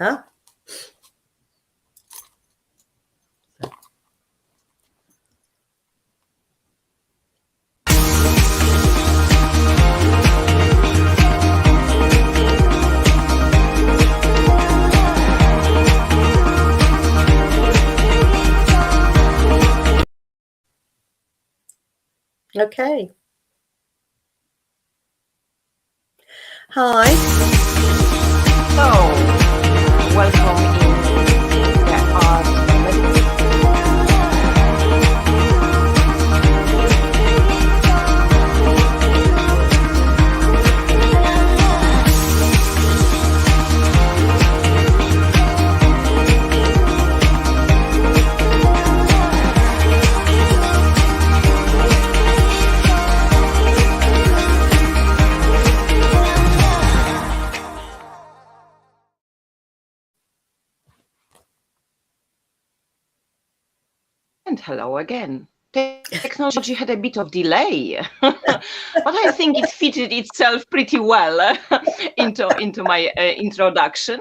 Huh? Okay. Hi. So, welcome in the art and hello again. Technology had a bit of delay, but I think it fitted itself pretty well into my introduction.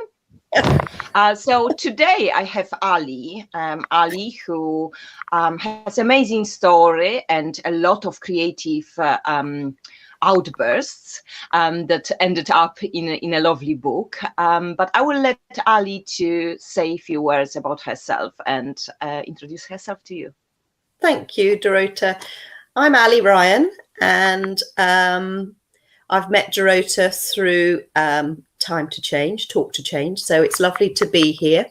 So today I have Ali, Ali who has amazing story and a lot of creative outbursts that ended up in a lovely book. But I will let Ali to say a few words about herself and introduce herself to you. Thank you, Dorota. I'm Ali Ryan, and I've met Dorota through Time to Change, Talk to Change. So it's lovely to be here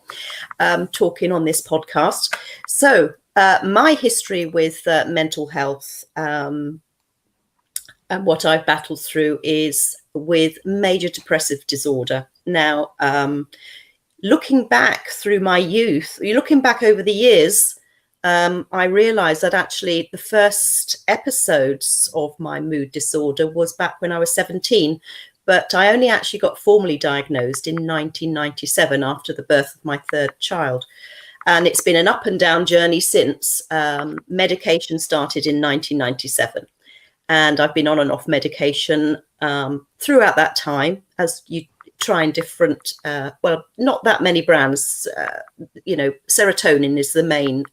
talking on this podcast. So my history with mental health and what I've battled through is with major depressive disorder. Now, looking back through my youth, looking back over the years, I realized that actually the first episodes of my mood disorder was back when I was 17, but I only actually got formally diagnosed in 1997 after the birth of my third child. And it's been an up and down journey since. Medication started in 1997. And I've been on and off medication throughout that time, as you trying different, well, not that many brands. Serotonin is the main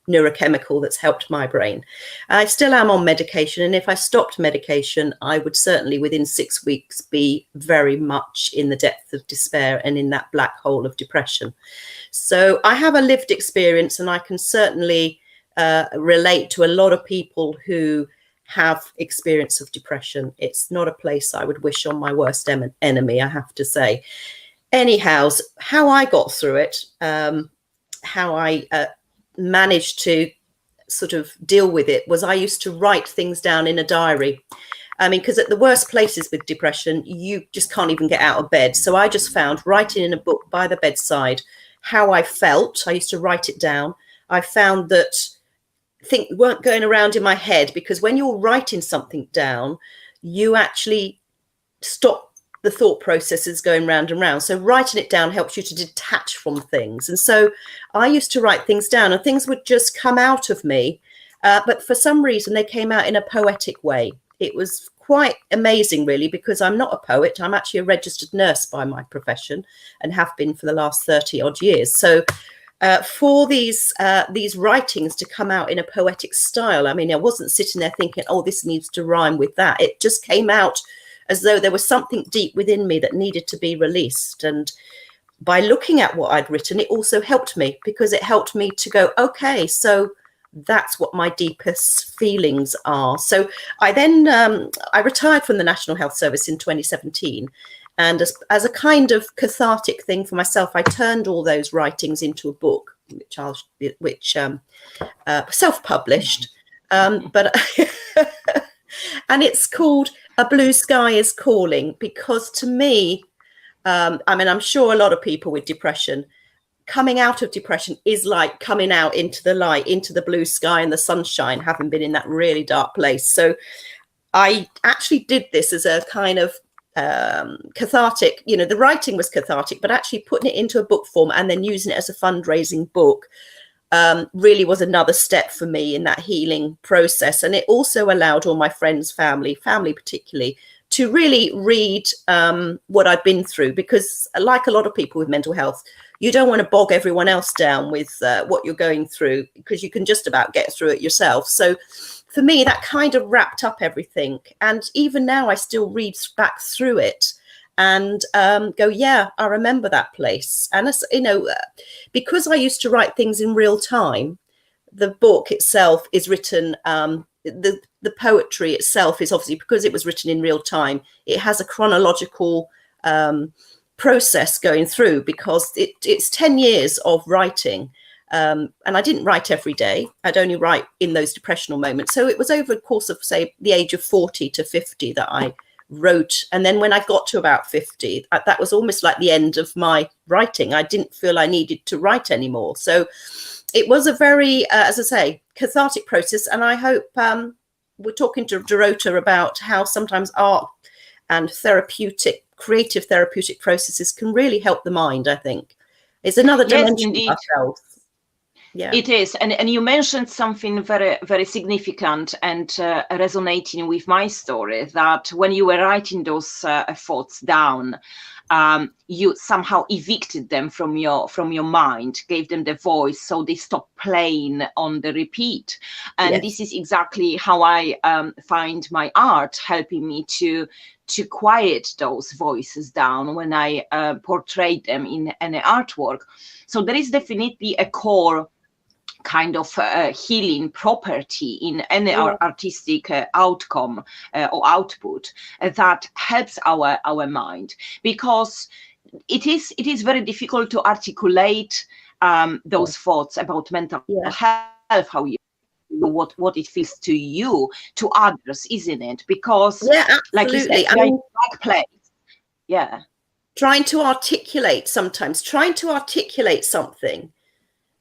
neurochemical that's helped my brain. I still am on medication, and if I stopped medication, I would certainly within 6 weeks be very much in the depth of despair and in that black hole of depression. So I have a lived experience, and I can certainly relate to a lot of people who have experience of depression. It's not a place I would wish on my worst enemy, I have to say. Anyhow, how I got through it, how I managed to sort of deal with it was I used to write things down in a diary. I mean, because at the worst places with depression, you just can't even get out of bed. So I just found writing in a book by the bedside how I felt. I used to write it down. I found that things weren't going around in my head, because when you're writing something down, you actually stop the thought processes going round and round. So writing it down helps you to detach from things. And so I used to write things down, and things would just come out of me. But for some reason, they came out in a poetic way. It was quite amazing, really, because I'm not a poet. I'm actually a registered nurse by my profession and have been for the last 30 odd years. So for these writings to come out in a poetic style, I mean, I wasn't sitting there thinking, oh, this needs to rhyme with that. It just came out as though there was something deep within me that needed to be released. And by looking at what I'd written, it also helped me, because it helped me to go, okay, so that's what my deepest feelings are. So I then, I retired from the National Health Service in 2017. And as a kind of cathartic thing for myself, I turned all those writings into a book, which self-published, but and it's called A Blue Sky is Calling, because to me, I mean, I'm sure a lot of people with depression, coming out of depression is like coming out into the light, into the blue sky and the sunshine, having been in that really dark place. So I actually did this as a kind of cathartic, the writing was cathartic, but actually putting it into a book form and then using it as a fundraising book really was another step for me in that healing process. And it also allowed all my friends, family particularly, to really read what I've been through, because like a lot of people with mental health, you don't want to bog everyone else down with what you're going through, because you can just about get through it yourself. So for me, that kind of wrapped up everything. And even now I still read back through it and go, yeah, I remember that place. And, because I used to write things in real time, the book itself is written, the poetry itself is obviously, because it was written in real time, it has a chronological process going through, because it's 10 years of writing. And I didn't write every day. I'd only write in those depressional moments. So it was over the course of, say, the age of 40 to 50 that I wrote. And then when I got to about 50, that was almost like the end of my writing. I didn't feel I needed to write anymore. So it was a very, as I say, cathartic process. And I hope we're talking to Dorota about how sometimes art and creative therapeutic processes can really help the mind, I think. It's another dimension of ourselves. Yeah, it is. And you mentioned something very, very significant and resonating with my story, that when you were writing those thoughts down, you somehow evicted them from your mind, gave them the voice, so they stopped playing on the repeat. And yes. This is exactly how I find my art helping me to quiet those voices down when I portray them in any artwork. So there is definitely a core kind of healing property in any artistic outcome or output that helps our mind, because it is very difficult to articulate those thoughts about mental health, how you what it feels to you, to others, isn't it? Because like you said, I mean, black place. Yeah, trying to articulate something.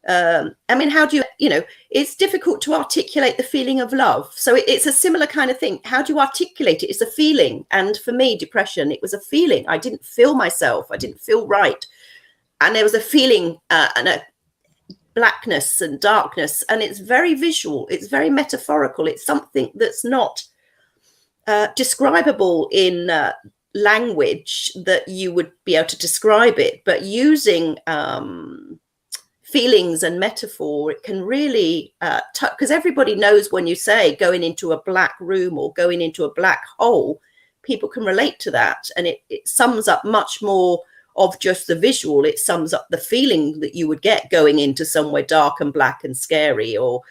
I mean, how do you, it's difficult to articulate the feeling of love. So it's a similar kind of thing. How do you articulate it? It's a feeling. And for me, depression, it was a feeling. I didn't feel myself. I didn't feel right. And there was a feeling and a blackness and darkness. And it's very visual. It's very metaphorical. It's something that's not describable in language that you would be able to describe it. But using feelings and metaphor, it can really because everybody knows when you say going into a black room or going into a black hole, people can relate to that, and it sums up much more of just the visual. It sums up the feeling that you would get going into somewhere dark and black and scary, or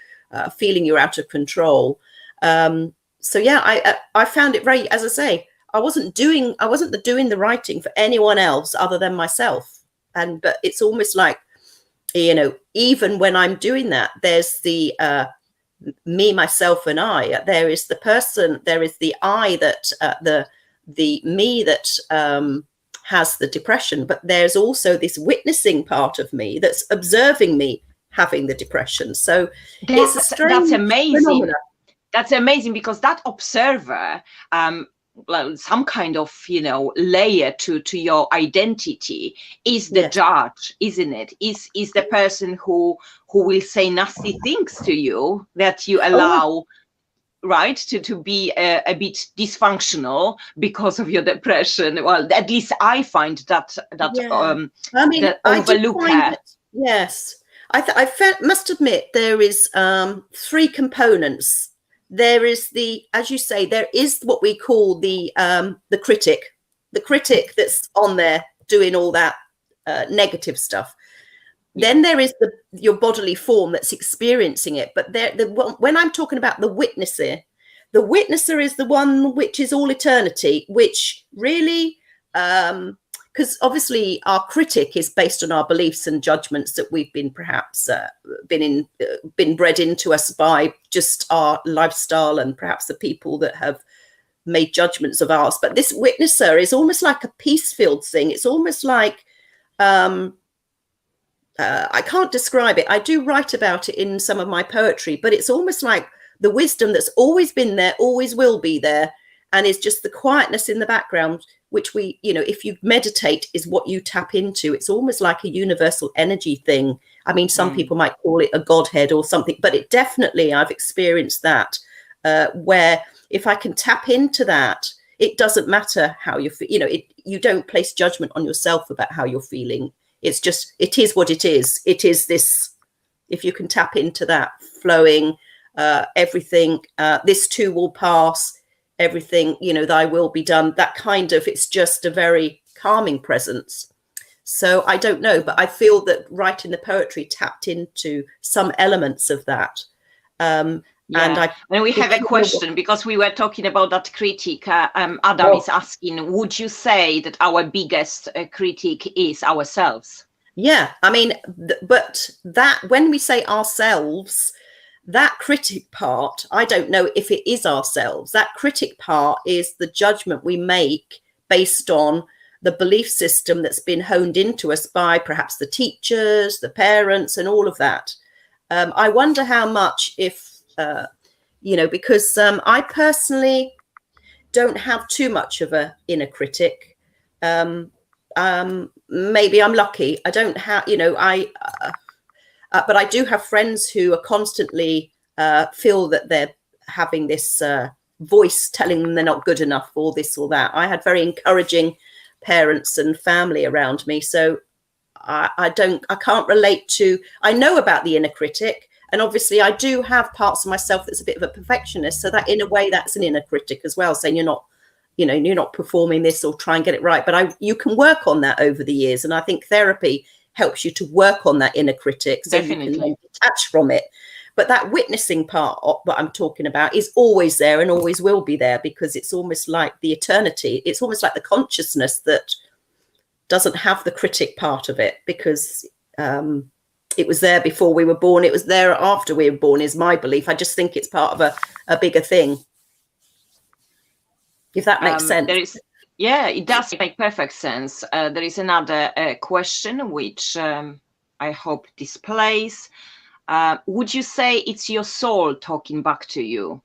feeling you're out of control. So yeah, I found it very, as I say, I wasn't doing the writing for anyone else other than myself, but it's almost like, even when I'm doing that, there's the me, myself, and I. There is the person. There is the I that the me that has the depression. But there's also this witnessing part of me that's observing me having the depression. So it's a strange. That's amazing. Phenomena. That's amazing, because that observer, some kind of layer to your identity, is the judge, isn't it? Is the person who will say nasty things to you, that you allow right to be a bit dysfunctional because of your depression. Well, at least I find that I mean, that overlook it. Yes, I must admit there is 3 components. There is as you say, there is what we call the critic that's on there doing all that negative stuff. Then there is your bodily form that's experiencing it. But when I'm talking about the witnesser is the one which is all eternity, which really, because obviously our critic is based on our beliefs and judgments that we've been perhaps been bred into us by just our lifestyle and perhaps the people that have made judgments of ours. But this witnesser is almost like a peace-filled thing. It's almost like I can't describe it. I do write about it in some of my poetry, but it's almost like the wisdom that's always been there, always will be there, and is just the quietness in the background, which we, if you meditate, is what you tap into. It's almost like a universal energy thing. I mean, some people might call it a godhead or something, but it definitely, I've experienced that, where if I can tap into that, it doesn't matter how you feel. You don't place judgment on yourself about how you're feeling. It's just, it is what it is. It is this, if you can tap into that flowing, everything, this too will pass, everything, thy will be done, that kind of, it's just a very calming presence. So I don't know, but I feel that writing the poetry tapped into some elements of that. And we have a question, because we were talking about that critic. Adam is asking, would you say that our biggest critic is ourselves? Yeah, I mean, but that, when we say ourselves, that critic part, I don't know if it is ourselves. That critic part is the judgment we make based on the belief system that's been honed into us by perhaps the teachers, the parents, and all of that. I wonder how much, if, because I personally don't have too much of a inner critic. Maybe I'm lucky. I don't have, but I do have friends who are constantly feel that they're having this voice telling them they're not good enough or this or that. I had very encouraging parents and family around me. So I can't relate to, I know about the inner critic, and obviously I do have parts of myself that's a bit of a perfectionist. So that in a way, that's an inner critic as well, saying you're not performing this or try and get it right. But you can work on that over the years. And I think therapy helps you to work on that inner critic so you can then detach from it. But that witnessing part of what I'm talking about is always there and always will be there, because it's almost like the eternity. It's almost like the consciousness that doesn't have the critic part of it, because it was there before we were born. It was there after we were born, is my belief. I just think it's part of a bigger thing. If that makes sense. It does make perfect sense. There is another question which I hope displays. Would you say it's your soul talking back to you?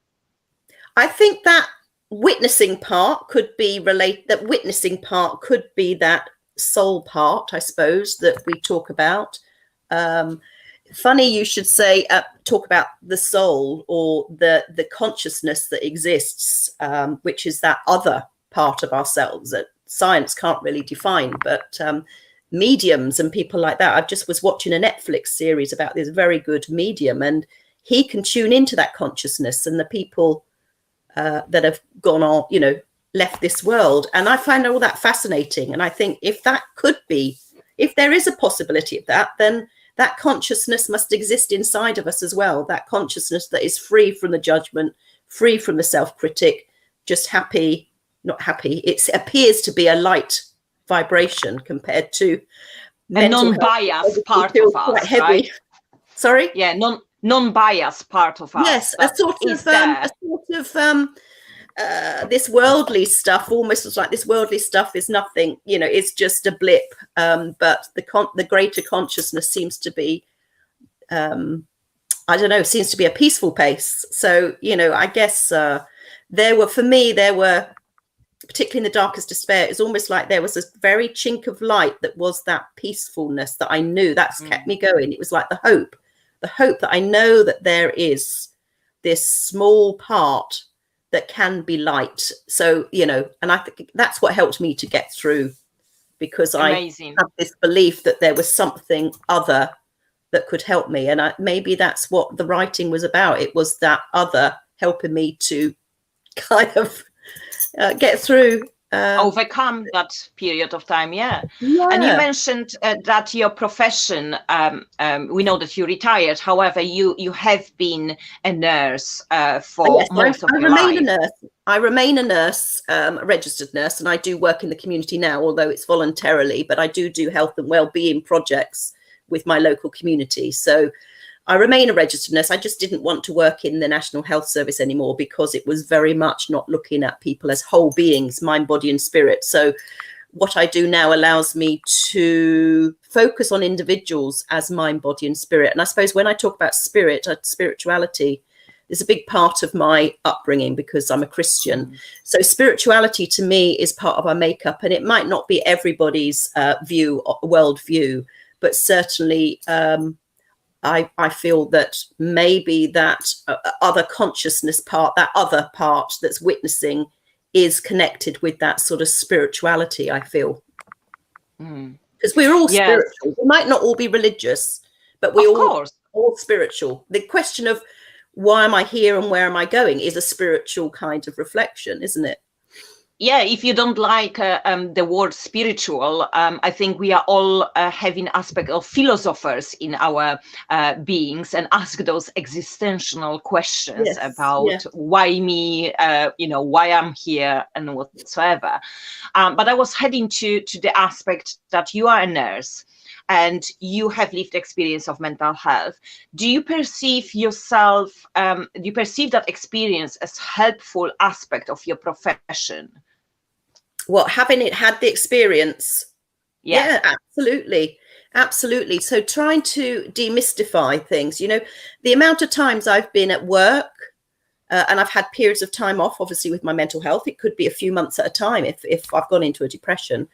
I think that witnessing part could be related. That witnessing part could be that soul part, I suppose, that we talk about. Funny you should say, talk about the soul or the consciousness that exists, which is that other part of ourselves that science can't really define, but mediums and people like that. I just was watching a Netflix series about this very good medium, and he can tune into that consciousness and the people that have gone on, left this world. And I find all that fascinating. And I think if there is a possibility of that, then that consciousness must exist inside of us as well. That consciousness that is free from the judgment, free from the self-critic, just happy, not happy. It appears to be a light vibration compared to a non-biased part of us, right? Sorry? Yeah, non-biased part of us. Yes, a sort of this worldly stuff, almost like this worldly stuff is nothing, it's just a blip. But the greater consciousness seems to be, seems to be a peaceful pace. So, I guess there were, particularly in the darkest despair, it's almost like there was a very chink of light that was that peacefulness that I knew that's kept me going. It was like the hope that I know that there is this small part that can be light. So, and I think that's what helped me to get through, because Amazing. I have this belief that there was something other that could help me. And maybe that's what the writing was about. It was that other helping me to kind of get through. Overcome that period of time, yeah. And you mentioned that your profession, we know that you retired. However, you have been a nurse for most of your life. I remain a nurse, a registered nurse, and I do work in the community now, although it's voluntarily. But I do health and well-being projects with my local community. So I remain a registered nurse. I just didn't want to work in the National Health Service anymore, because it was very much not looking at people as whole beings, mind, body and spirit. So what I do now allows me to focus on individuals as mind, body and spirit. And I suppose when I talk about spirituality is a big part of my upbringing, because I'm a Christian. So spirituality to me is part of our makeup, and it might not be everybody's worldview, but certainly I feel that maybe that other consciousness part, that other part that's witnessing, is connected with that sort of spirituality, I feel. Because we're all spiritual. We might not all be religious, but we all spiritual. The question of why am I here and where am I going is a spiritual kind of reflection, isn't it? Yeah, if you don't like the word spiritual, I think we are all having aspect of philosophers in our beings and ask those existential questions about why me, why I'm here and whatsoever. But I was heading to the aspect that you are a nurse and you have lived experience of mental health. Do you perceive yourself, do you perceive that experience as helpful aspect of your profession? Well, having had the experience, yeah, absolutely. So trying to demystify things, the amount of times I've been at work and I've had periods of time off, obviously with my mental health, it could be a few months at a time if I've gone into a depression.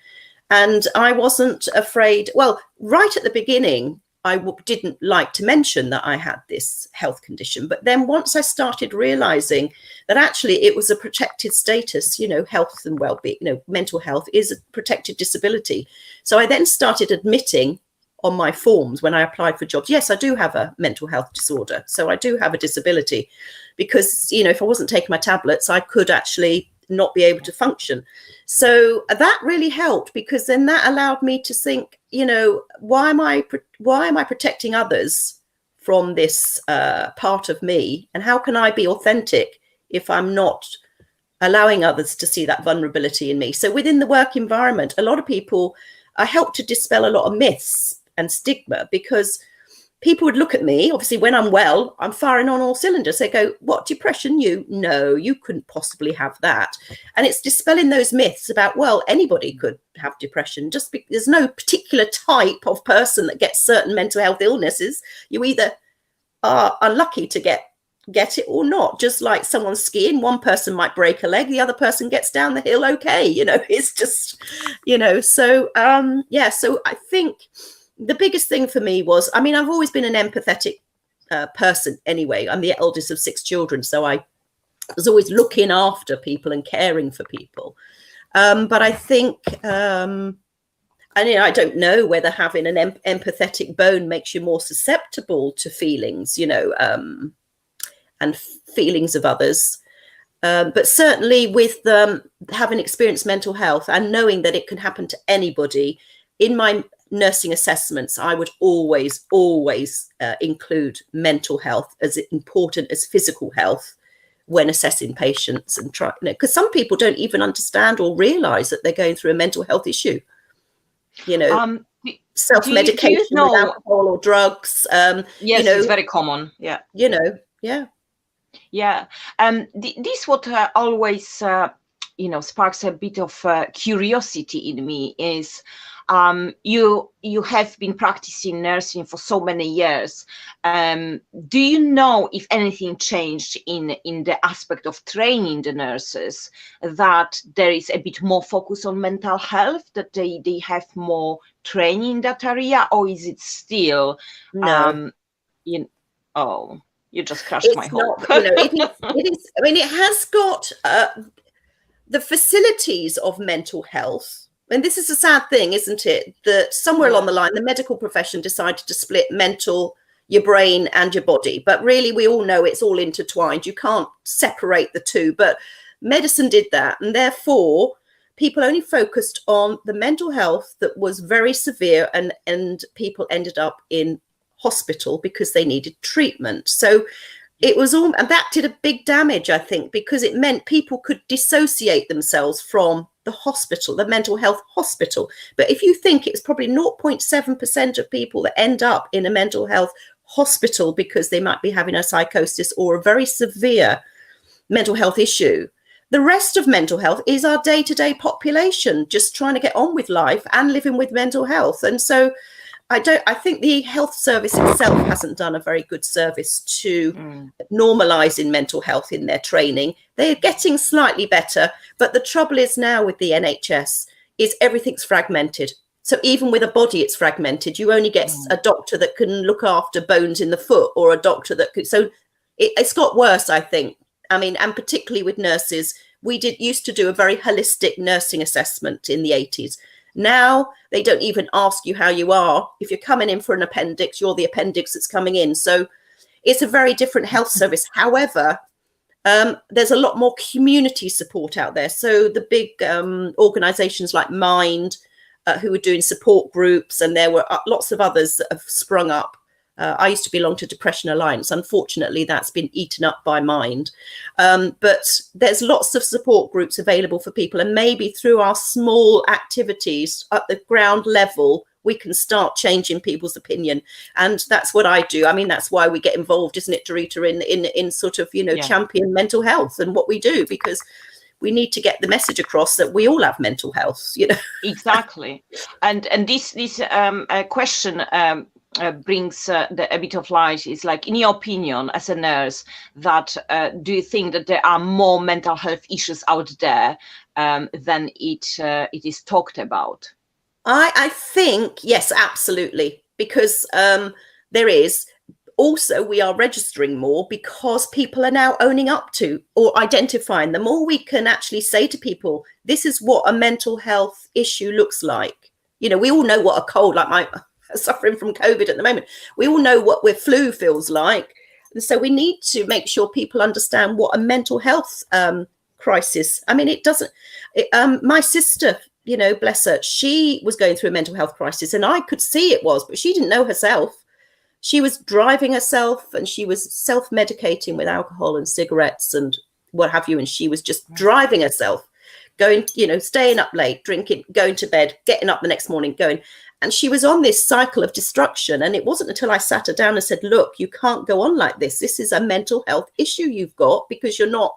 And I wasn't afraid. Well, right at the beginning, I didn't like to mention that I had this health condition. But then once I started realizing that actually it was a protected status, health and well-being, mental health is a protected disability. So I then started admitting on my forms when I applied for jobs, yes, I do have a mental health disorder. So I do have a disability because, if I wasn't taking my tablets, I could actually not be able to function. So that really helped because then that allowed me to think, why am I protecting others from this part of me? And how can I be authentic if I'm not allowing others to see that vulnerability in me? So within the work environment, a lot of people, I help to dispel a lot of myths and stigma because people would look at me, obviously, when I'm well, I'm firing on all cylinders. They go, what, depression? No, you couldn't possibly have that. And it's dispelling those myths about, well, anybody could have depression. There's no particular type of person that gets certain mental health illnesses. You either are unlucky to get it or not. Just like someone skiing, one person might break a leg, the other person gets down the hill okay. It's just, so, so I think the biggest thing for me was, I've always been an empathetic person anyway. I'm the eldest of 6 children, so I was always looking after people and caring for people. But I think, I don't know whether having an empathetic bone makes you more susceptible to feelings, and feelings of others. But certainly with having experienced mental health and knowing that it can happen to anybody, in my nursing assessments, I would always include mental health as important as physical health when assessing patients and try, because some people don't even understand or realize that they're going through a mental health issue. Self-medication with alcohol or drugs. Yes, it's very common. Yeah. Yeah. This what always sparks a bit of curiosity in me is you have been practicing nursing for so many years. Do you know if anything changed in the aspect of training the nurses, that there is a bit more focus on mental health, that they have more training in that area, or is it still no? You just crushed my hope. It is. It has got the facilities of mental health. And this is a sad thing, isn't it? That somewhere along the line, the medical profession decided to split mental, your brain and your body. But really, we all know it's all intertwined. You can't separate the two. But medicine did that. And therefore, people only focused on the mental health that was very severe. And people ended up in hospital because they needed treatment. So it was all, and that did a big damage, I think, because it meant people could dissociate themselves from the hospital, the mental health hospital. But if you think it's probably 0.7% of people that end up in a mental health hospital because they might be having a psychosis or a very severe mental health issue, the rest of mental health is our day-to-day population just trying to get on with life and living with mental health. And so I think the health service itself hasn't done a very good service to normalising mental health in their training. They're getting slightly better, but the trouble is now with the NHS is everything's fragmented. So even with a body, it's fragmented. You only get a doctor that can look after bones in the foot, or a doctor that could. So it's got worse, I think. And particularly with nurses, we used to do a very holistic nursing assessment in the 80s. Now they don't even ask you how you are. If you're coming in for an appendix, you're the appendix that's coming in. So it's a very different health service. However, there's a lot more community support out there. So the big organizations like Mind, who were doing support groups, and there were lots of others that have sprung up. I used to belong to Depression Alliance. Unfortunately, that's been eaten up by Mind. But there's lots of support groups available for people. And maybe through our small activities at the ground level, we can start changing people's opinion. And that's what I do. I mean, that's why we get involved, isn't it, Dorota, in sort of, champion mental health and what we do, because we need to get the message across that we all have mental health, Exactly. And this question brings a bit of light. Is like, in your opinion, as a nurse, that do you think that there are more mental health issues out there than it is talked about? I think, yes, absolutely, because there is. Also, we are registering more because people are now owning up to or identifying. The more we can actually say to people, this is what a mental health issue looks like. We all know what a cold, like my suffering from COVID at the moment, we all know what flu feels like. And so we need to make sure people understand what a mental health crisis. I mean, my sister, bless her, she was going through a mental health crisis, and I could see it was, but she didn't know herself. She was driving herself, and she was self-medicating with alcohol and cigarettes and what have you. And she was just driving herself, going, staying up late, drinking, going to bed, getting up the next morning, going. And she was on this cycle of destruction. And it wasn't until I sat her down and said, look, you can't go on like this. This is a mental health issue you've got because you're not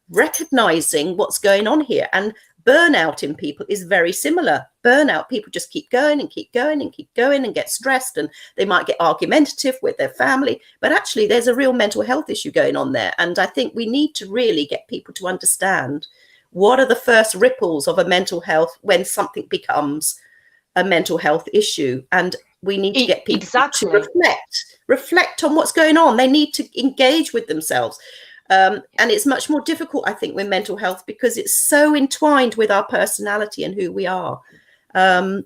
recognizing what's going on here. And burnout in people is very similar. Burnout, people just keep going and keep going and keep going and get stressed, and they might get argumentative with their family. But actually, there's a real mental health issue going on there. And I think we need to really get people to understand what are the first ripples of a mental health when something becomes a mental health issue. And we need to get people to reflect on what's going on. They need to engage with themselves. And it's much more difficult, I think, with mental health because it's so entwined with our personality and who we are. We can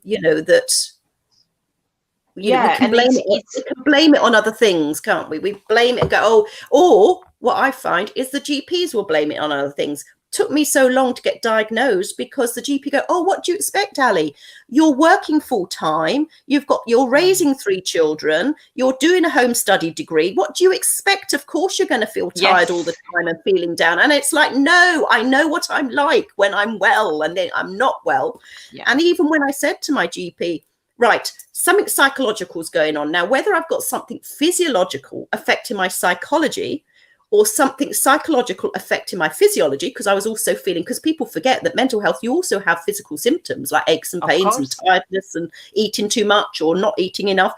blame it on other things, can't we? We blame it and go, or what I find is the GPs will blame it on other things. Took me so long to get diagnosed because the GP go, oh, what do you expect, Ali? You're working full time. You're raising 3 children. You're doing a home study degree. What do you expect? Of course, you're going to feel tired all the time and feeling down. And it's like, no, I know what I'm like when I'm well and then I'm not well. Yeah. And even when I said to my GP, right, something psychological is going on now, whether I've got something physiological affecting my psychology or something psychological affecting my physiology, because I was also feeling, because people forget that mental health, you also have physical symptoms like aches and pains and tiredness and eating too much or not eating enough.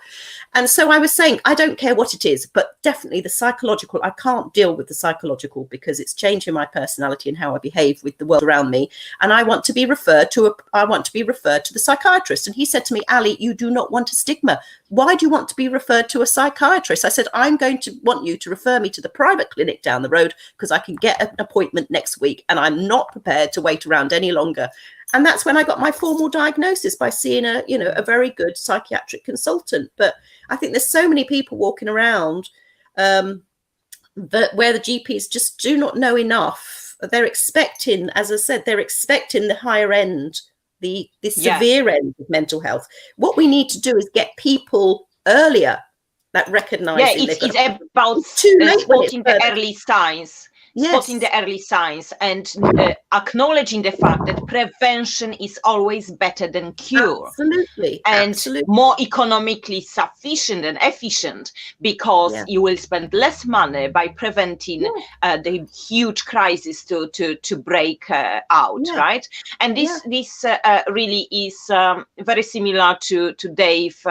And so I was saying, I don't care what it is, but definitely the psychological, I can't deal with the psychological because it's changing my personality and how I behave with the world around me. And I want to be referred to the psychiatrist. And he said to me, Ali, you do not want a stigma. Why do you want to be referred to a psychiatrist? I said, I'm going to want you to refer me to the private clinic down the road because I can get an appointment next week and I'm not prepared to wait around any longer. And that's when I got my formal diagnosis by seeing a very good psychiatric consultant. But I think there's so many people walking around where the GPs just do not know enough. They're expecting, as I said, the higher end, the severe end of mental health. What we need to do is get people earlier that recognize. Yeah, it's about spotting the early signs. Spotting the early signs and acknowledging the fact that prevention is always better than cure. Absolutely. And more economically sufficient and efficient because you will spend less money by preventing the huge crisis to break out, right? And this really is very similar to Dave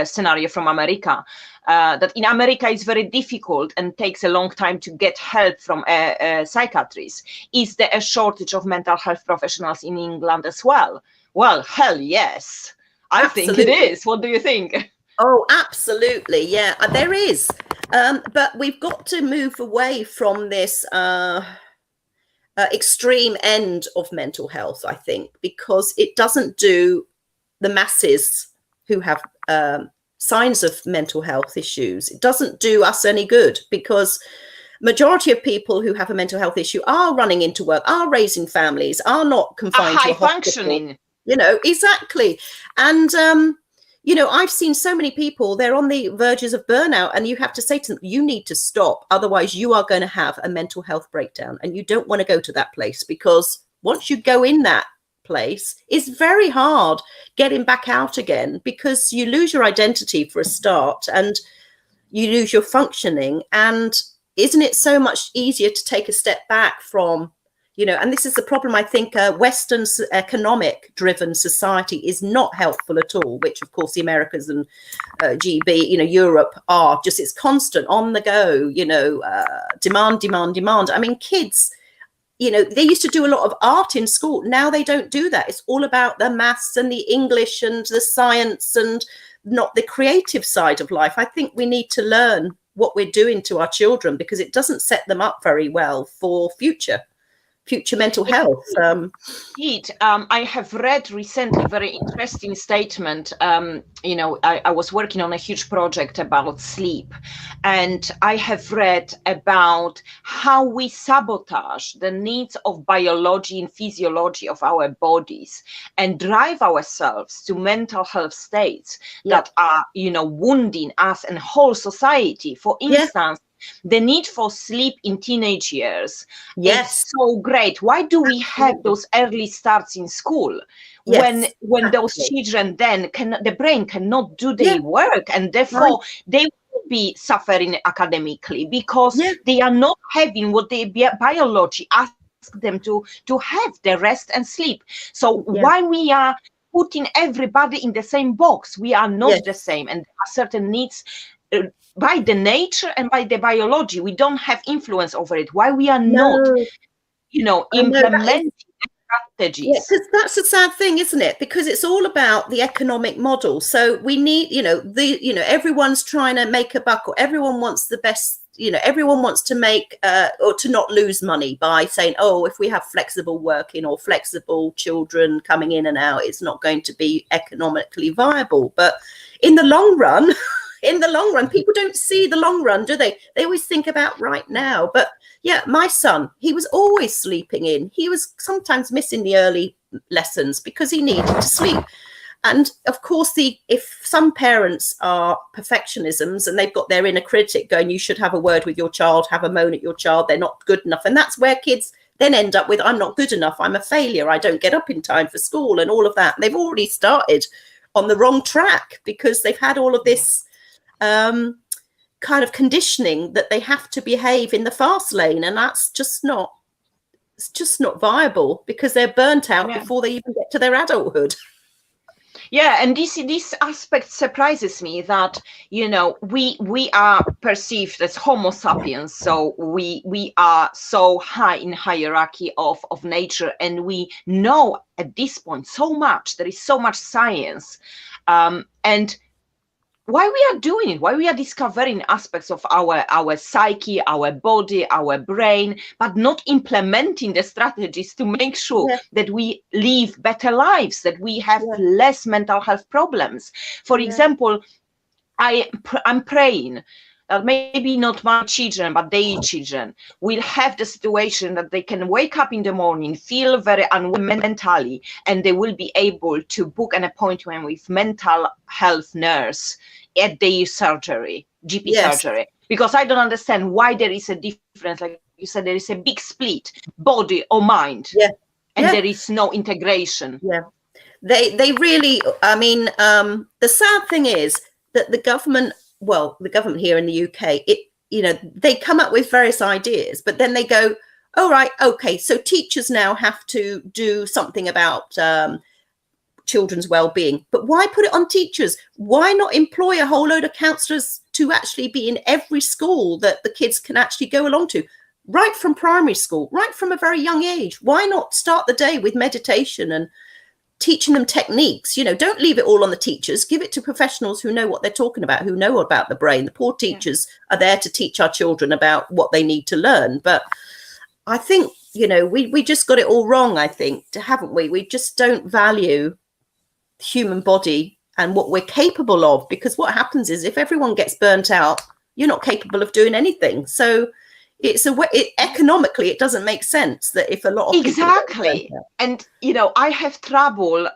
scenario from America. That in America is very difficult and takes a long time to get help from a psychiatrist. Is there a shortage of mental health professionals in England as well? Well, hell yes. I think it is. What do you think? Oh, absolutely. Yeah, there is. But we've got to move away from this extreme end of mental health, I think, because it doesn't do the masses who have signs of mental health issues. It doesn't do us any good, because majority of people who have a mental health issue are running into work, are raising families, are not confined to a hospital. Functioning. Exactly. And I've seen so many people, they're on the verges of burnout, and you have to say to them, you need to stop, otherwise you are going to have a mental health breakdown, and you don't want to go to that place, because once you go in that place, it's very hard getting back out again, because you lose your identity for a start, and you lose your functioning. And isn't it so much easier to take a step back from, and this is the problem, I think, Western economic driven society is not helpful at all, which of course the Americas and GB, Europe are just, it's constant on the go, demand, demand, demand. I mean, kids, they used to do a lot of art in school. Now they don't do that. It's all about the maths and the English and the science, and not the creative side of life. I think we need to learn what we're doing to our children, because it doesn't set them up very well for future mental health. I have read recently a very interesting statement. I was working on a huge project about sleep, and I have read about how we sabotage the needs of biology and physiology of our bodies, and drive ourselves to mental health states that are, wounding us and whole society. For instance, the need for sleep in teenage years is so great. Why do we have those early starts in school when those children then the brain cannot do their work, and therefore they will be suffering academically, because they are not having what their biology asks them to have, the rest and sleep. So while we are putting everybody in the same box, we are not the same, and there are certain needs by the nature and by the biology. We don't have influence over it. Why we are not, implementing strategies? Yeah, because that's the sad thing, isn't it? Because it's all about the economic model. So we need, everyone's trying to make a buck, or everyone wants the best. Everyone wants to make or to not lose money by saying, oh, if we have flexible working or flexible children coming in and out, it's not going to be economically viable. But in the long run, people don't see the long run, do they? They always think about right now. But my son, he was always sleeping in. He was sometimes missing the early lessons because he needed to sleep. And of course, if some parents are perfectionisms and they've got their inner critic going, you should have a word with your child, have a moan at your child, they're not good enough. And that's where kids then end up with, I'm not good enough, I'm a failure, I don't get up in time for school, and all of that. And they've already started on the wrong track, because they've had all of this kind of conditioning that they have to behave in the fast lane, and that's just not viable, because they're burnt out before they even get to their adulthood. And this aspect surprises me, that we are perceived as Homo sapiens, so we are so high in hierarchy of nature, and we know at this point so much. There is so much science, and why we are doing it, why we are discovering aspects of our psyche, our body, our brain, but not implementing the strategies to make sure that we live better lives, that we have less mental health problems. For example, I'm praying that maybe not my children, but their children will have the situation that they can wake up in the morning, feel very unwell mentally, and they will be able to book an appointment with mental health nurse at their surgery, GP surgery. Because I don't understand why there is a difference. Like you said, there is a big split, body or mind, and there is no integration. They really, I mean, the sad thing is that the government here in the UK, they come up with various ideas, but then they go, oh, right, okay, so teachers now have to do something about children's well-being. But why put it on teachers? Why not employ a whole load of counsellors to actually be in every school that the kids can actually go along to, right from primary school, right from a very young age? Why not start the day with meditation and teaching them techniques? Don't leave it all on the teachers. Give it to professionals who know what they're talking about, who know about the brain. The poor teachers are there to teach our children about what they need to learn. But I think, we just got it all wrong, I think, haven't we? We just don't value the human body and what we're capable of, because what happens is if everyone gets burnt out, you're not capable of doing anything. So it's economically, it doesn't make sense that if a lot of exactly. And, I have trouble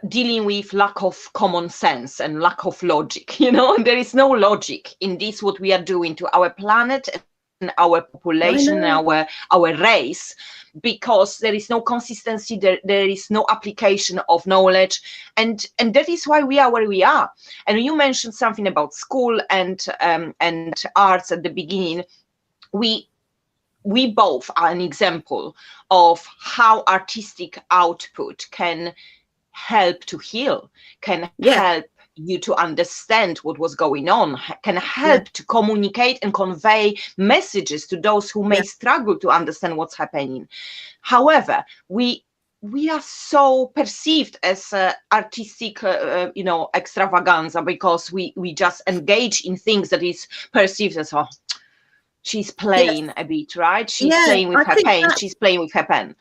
dealing with lack of common sense and lack of logic, and there is no logic in this, what we are doing to our planet and our population, our race, because there is no consistency, there is no application of knowledge, and that is why we are where we are. And you mentioned something about school and arts at the beginning. We both are an example of how artistic output can help to heal, can help you to understand what was going on, can help to communicate and convey messages to those who may struggle to understand what's happening. However, we are so perceived as artistic, extravaganza, because we just engage in things that is perceived as, oh, she's playing a bit, right? She's playing with her paint, she's playing with her pen.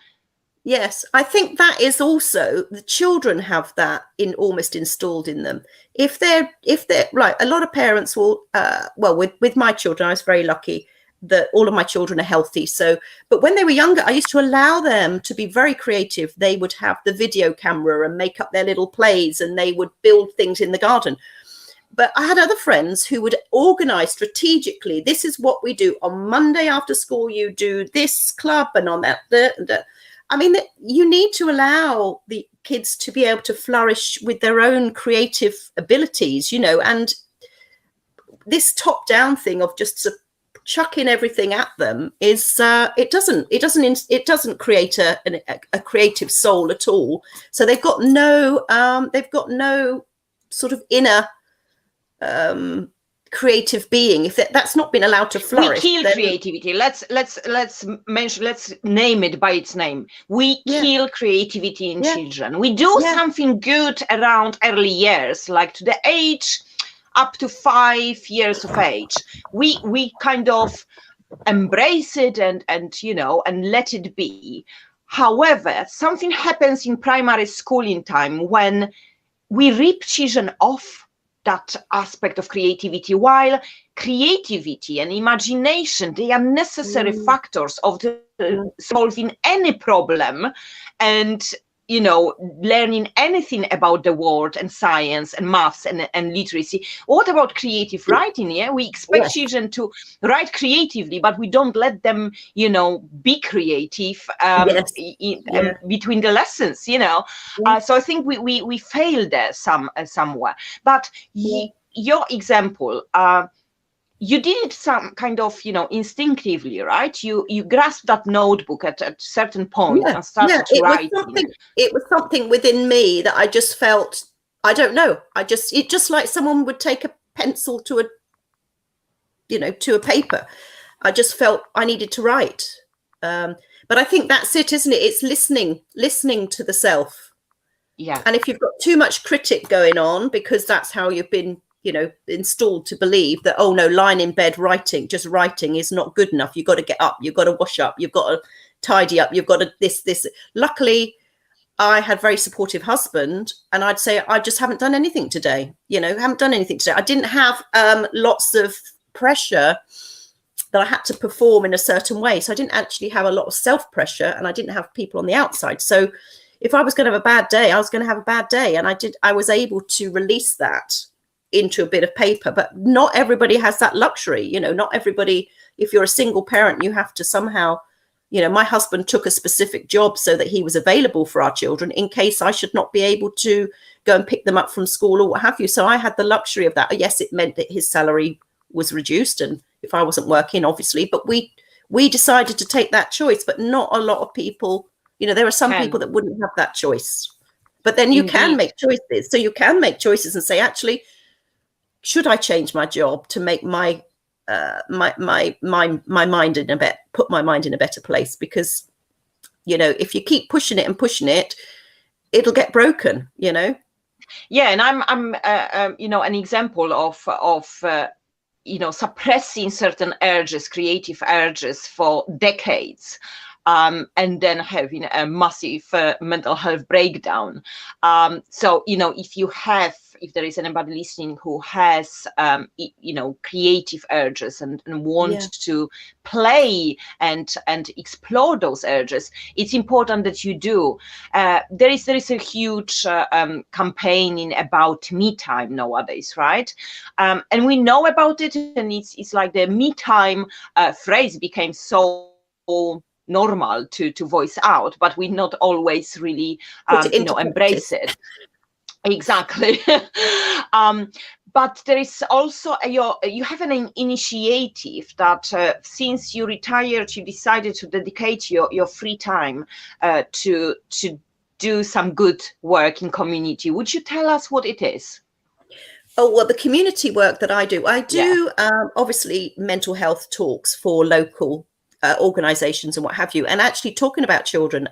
Yes, I think that is also, the children have that almost installed in them. If they're like, a lot of parents will, with my children, I was very lucky that all of my children are healthy. So, but when they were younger, I used to allow them to be very creative. They would have the video camera and make up their little plays, and they would build things in the garden. But I had other friends who would organize strategically. This is what we do on Monday after school. You do this club, and on that. I mean, you need to allow the kids to be able to flourish with their own creative abilities, and this top-down thing of just chucking everything at them is it doesn't create a creative soul at all. So they've got no sort of inner creative being, if that's not been allowed to flourish. We kill creativity. Let's name it by its name. We kill creativity in children. We do something good around early years, like to the age up to 5 years of age. We kind of embrace it and let it be. However, something happens in primary schooling time when we rip children off that aspect of creativity, while creativity and imagination, they are necessary factors of solving any problem and learning anything about the world and science and maths and literacy. What about creative writing? We expect children to write creatively, but we don't let them be creative between the lessons. So I think we failed there somewhere. But your example, you did it some kind of, instinctively, right? You grasped that notebook at a certain point and started to write. It was something within me that I just felt, I don't know. It just like someone would take a pencil to a paper. I just felt I needed to write. But I think that's it, isn't it? It's listening to the self. Yeah. And if you've got too much critic going on, because that's how you've been installed to believe that, oh no, lying in bed just writing is not good enough. You've got to get up, you've got to wash up, you've got to tidy up, you've got to this. Luckily, I had a very supportive husband, and I'd say, I just haven't done anything today. Haven't done anything today. I didn't have lots of pressure that I had to perform in a certain way. So I didn't actually have a lot of self-pressure, and I didn't have people on the outside. So if I was going to have a bad day, I was going to have a bad day. And I was able to release that into a bit of paper. But not everybody has that luxury. Not everybody, if you're a single parent, you have to somehow, my husband took a specific job so that he was available for our children in case I should not be able to go and pick them up from school or what have you. So I had the luxury of that. Yes, it meant that his salary was reduced, and if I wasn't working, obviously, but we decided to take that choice. But not a lot of people, there are some people that wouldn't have that choice. But then you can make choices. So you can make choices and say, actually, should I change my job to make my mind put my mind in a better place? Because if you keep pushing it, it'll get broken. And I'm an example of suppressing certain urges, creative urges for decades, and then having a massive mental health breakdown. So, if there is anybody listening who has, creative urges and want to play and explore those urges, it's important that you do. There is a huge campaigning about me time nowadays, right? And we know about it, and it's like the me time phrase became so normal to voice out, but we not always really embrace it. Exactly. But there is also you have an initiative that since you retired, you decided to dedicate your free time to do some good work in community. Would you tell us what it is? Oh, well, the community work that I do obviously mental health talks for local organizations and what have you. And actually talking about children,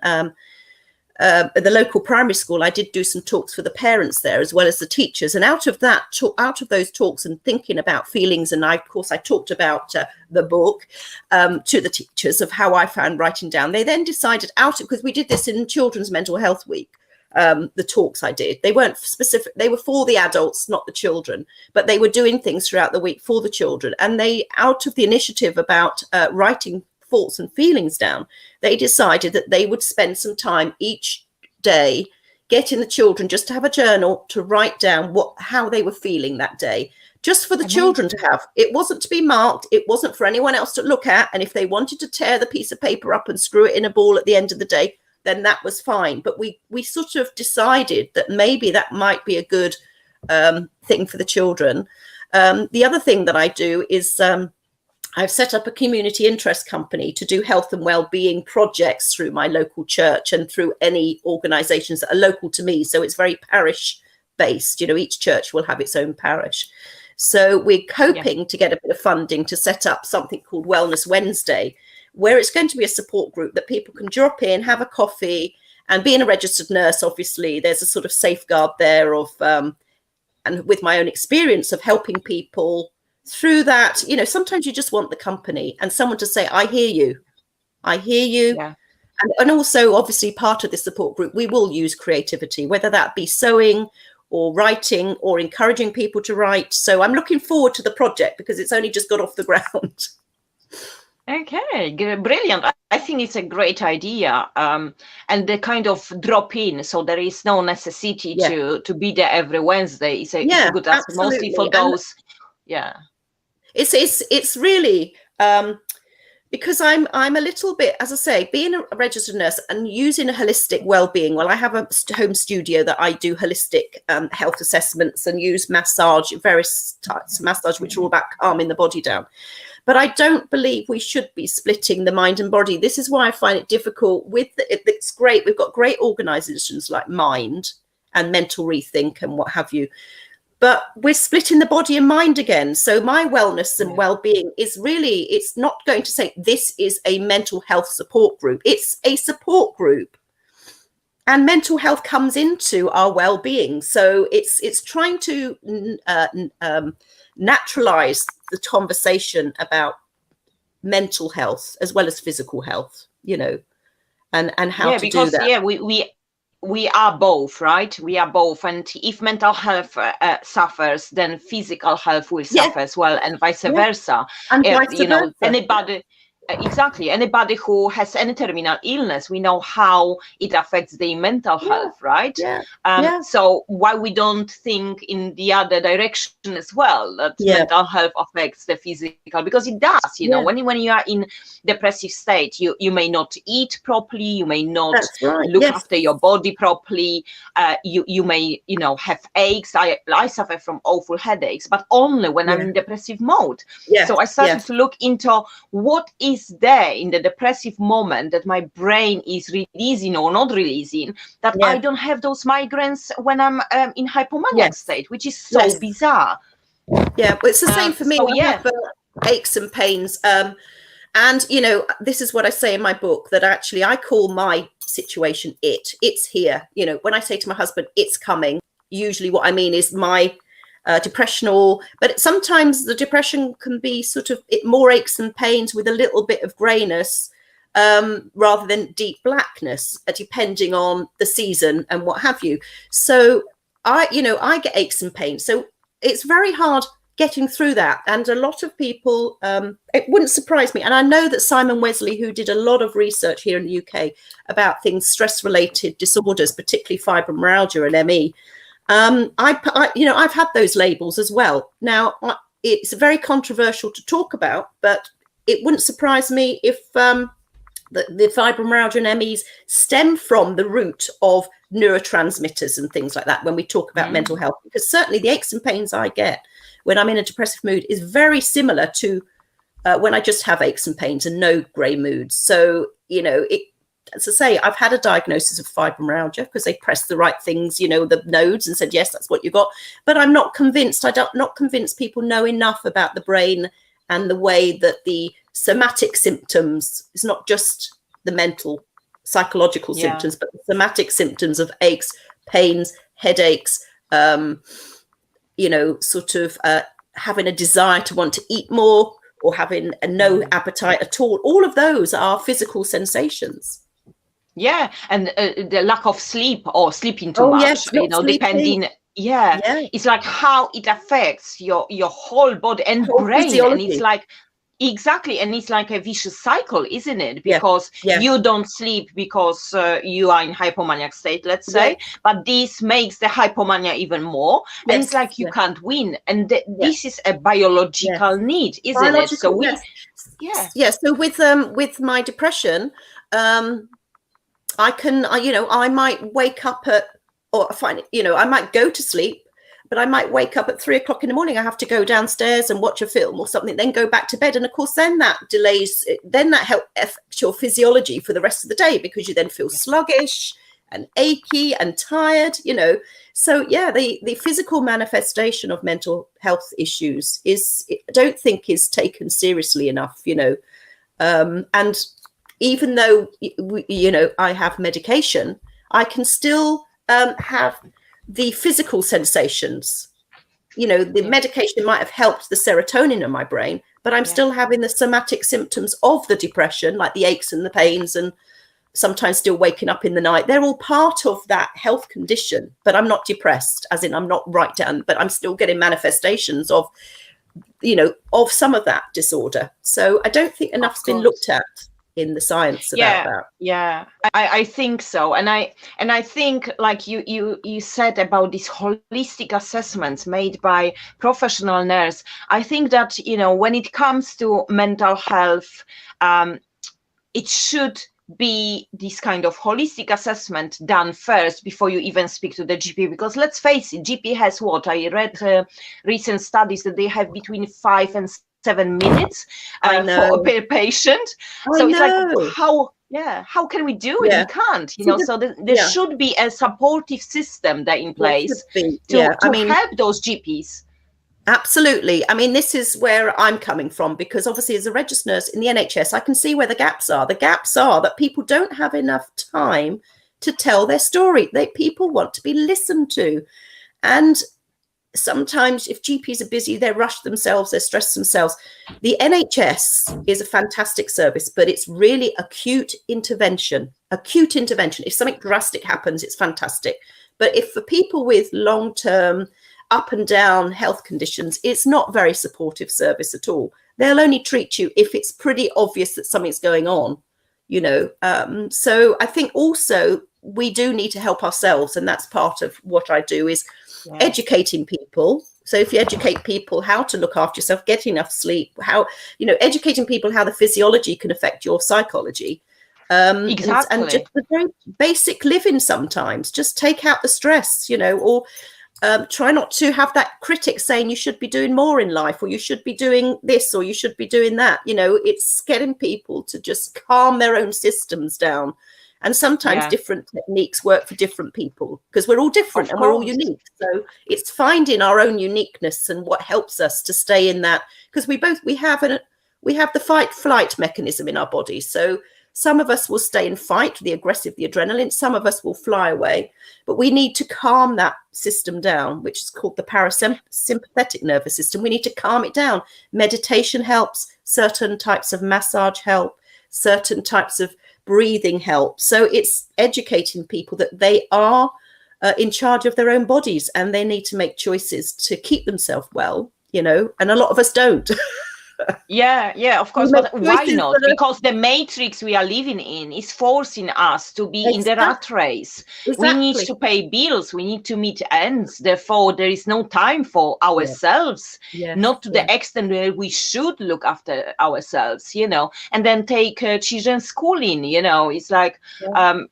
at the local primary school, I did do some talks for the parents there as well as the teachers. And out of those talks and thinking about feelings, and I talked about the book to the teachers of how I found writing down. They then decided because we did this in Children's Mental Health Week. The talks I did, they weren't specific, they were for the adults, not the children, but they were doing things throughout the week for the children. And they, out of the initiative about writing thoughts and feelings down, they decided that they would spend some time each day getting the children just to have a journal to write down how they were feeling that day, just for the children to have. It wasn't to be marked, it wasn't for anyone else to look at, and if they wanted to tear the piece of paper up and screw it in a ball at the end of the day, then that was fine. But we sort of decided that maybe that might be a good thing for the children. The other thing that I do is I've set up a community interest company to do health and well-being projects through my local church and through any organizations that are local to me. So it's very parish based. Each church will have its own parish. So we're hoping to get a bit of funding to set up something called Wellness Wednesday, where it's going to be a support group that people can drop in, have a coffee, and being a registered nurse, obviously, there's a sort of safeguard there of, and with my own experience of helping people through that, sometimes you just want the company and someone to say, I hear you. Yeah. And also, obviously, part of the support group, we will use creativity, whether that be sewing or writing or encouraging people to write. So I'm looking forward to the project because it's only just got off the ground. Okay, brilliant. I think it's a great idea. And the kind of drop in, so there is no necessity to be there every Wednesday. It's a good answer, mostly for those. It's really because I'm a little bit, as I say, being a registered nurse and using a holistic well-being. Well, I have a home studio that I do holistic health assessments and use massage, various types of massage, which are all about calming the body down. But I don't believe we should be splitting the mind and body. This is why I find it difficult. It's great. We've got great organizations like Mind and Mental Rethink and what have you. But we're splitting the body and mind again. So my wellness and well-being is really, it's not going to say this is a mental health support group. It's a support group. And mental health comes into our well-being. So it's trying to naturalize the conversation about mental health as well as physical health, and how to do that. We are both, right? We are both. And if mental health suffers, then physical health will suffer as well, and vice versa. And vice versa. Anybody who has any terminal illness, we know how it affects their mental health, right? So why we don't think in the other direction as well, that mental health affects the physical, because it does. When you are in depressive state, you may not eat properly, you may not look after your body properly, you may have aches. I suffer from awful headaches, but only when I'm in depressive mode. So I started to look into what is there in the depressive moment that my brain is releasing or not releasing, that I don't have those migraines when I'm in hypomanic state, which is so bizarre. Yeah, well, it's the same for me. I have aches and pains. And, this is what I say in my book, that actually I call my situation it's here. When I say to my husband, it's coming, usually what I mean is my depressional, but sometimes the depression can be sort of more aches and pains with a little bit of grayness, rather than deep blackness, depending on the season and what have you. So I get aches and pains. So it's very hard getting through that. And a lot of people, it wouldn't surprise me. And I know that Simon Wesley, who did a lot of research here in the UK about things, stress-related disorders, particularly fibromyalgia and ME, I've had those labels as well. Now, it's very controversial to talk about, but it wouldn't surprise me if the fibromyalgia and MEs stem from the root of neurotransmitters and things like that when we talk about mental health, because certainly the aches and pains I get when I'm in a depressive mood is very similar to when I just have aches and pains and no grey moods. So, as I say, I've had a diagnosis of fibromyalgia because they pressed the right things, the nodes, and said, yes, that's what you got. But I'm not convinced. Not convinced people know enough about the brain and the way that the somatic symptoms is not just the mental, psychological symptoms, but the somatic symptoms of aches, pains, headaches, having a desire to want to eat more or having no appetite at all. All of those are physical sensations. Yeah, and the lack of sleep or sleeping too much, yes, depending. Yeah, it's like how it affects your whole body and brain, physiology. And it's like exactly, and it's like a vicious cycle, isn't it? Because you don't sleep because you are in hypomaniac state, let's say, but this makes the hypomania even more, and it's like you can't win, and this is a biological need, isn't it? So we, So with my depression, I might wake up I might go to sleep, but I might wake up at 3 o'clock in the morning. I have to go downstairs and watch a film or something, then go back to bed. And of course, then that affects your physiology for the rest of the day, because you then feel sluggish and achy and tired, So the physical manifestation of mental health issues I don't think is taken seriously enough, and even though, I have medication, I can still have the physical sensations. The medication might have helped the serotonin in my brain, but I'm still having the somatic symptoms of the depression, like the aches and the pains, and sometimes still waking up in the night. They're all part of that health condition, but I'm not depressed, as in I'm not right down, but I'm still getting manifestations of some of that disorder. So I don't think enough's been looked at in the science about that. I think so, and I think, like you said about these holistic assessments made by professional nurse, I think that when it comes to mental health, it should be this kind of holistic assessment done first before you even speak to the GP, because let's face it, GP has what I read recent studies that they have between 5 and 7 minutes per patient. So it's like, how can we do it? We can't, so there should be a supportive system there in place to help those GPs. Absolutely. I mean, this is where I'm coming from, because obviously as a registered nurse in the NHS, I can see where the gaps are. The gaps are that people don't have enough time to tell their story. People want to be listened to. And sometimes if GPs are busy, they rush themselves, they stress themselves. The NHS is a fantastic service, but it's really acute intervention. If something drastic happens, it's fantastic. But if for people with long-term up and down health conditions, it's not very supportive service at all. They'll only treat you if it's pretty obvious that something's going on, So I think also we do need to help ourselves, and that's part of what I do, is educating people. So if you educate people how to look after yourself, get enough sleep, educating people how the physiology can affect your psychology. Exactly. And just the very basic living sometimes, just take out the stress, or try not to have that critic saying you should be doing more in life, or you should be doing this, or you should be doing that. It's getting people to just calm their own systems down. And sometimes different techniques work for different people, because we're all different and we're all unique. So it's finding our own uniqueness and what helps us to stay in that, because we have the fight flight mechanism in our body. So Some of us will stay and fight, the aggressive, the adrenaline. Some of us will fly away. But we need to calm that system down, which is called the parasympathetic nervous system. We need to calm it down. Meditation helps. Certain types of massage help. Certain types of breathing help. So it's educating people that they are in charge of their own bodies, and they need to make choices to keep themselves well, you know, and a lot of us don't. Yeah, of course. But why not? Because the matrix we are living in is forcing us to be in the rat race. Exactly. We need to pay bills. We need to meet ends. Therefore, there is no time for ourselves, not to the extent where we should look after ourselves, you know, and then take children schooling, you know, it's like,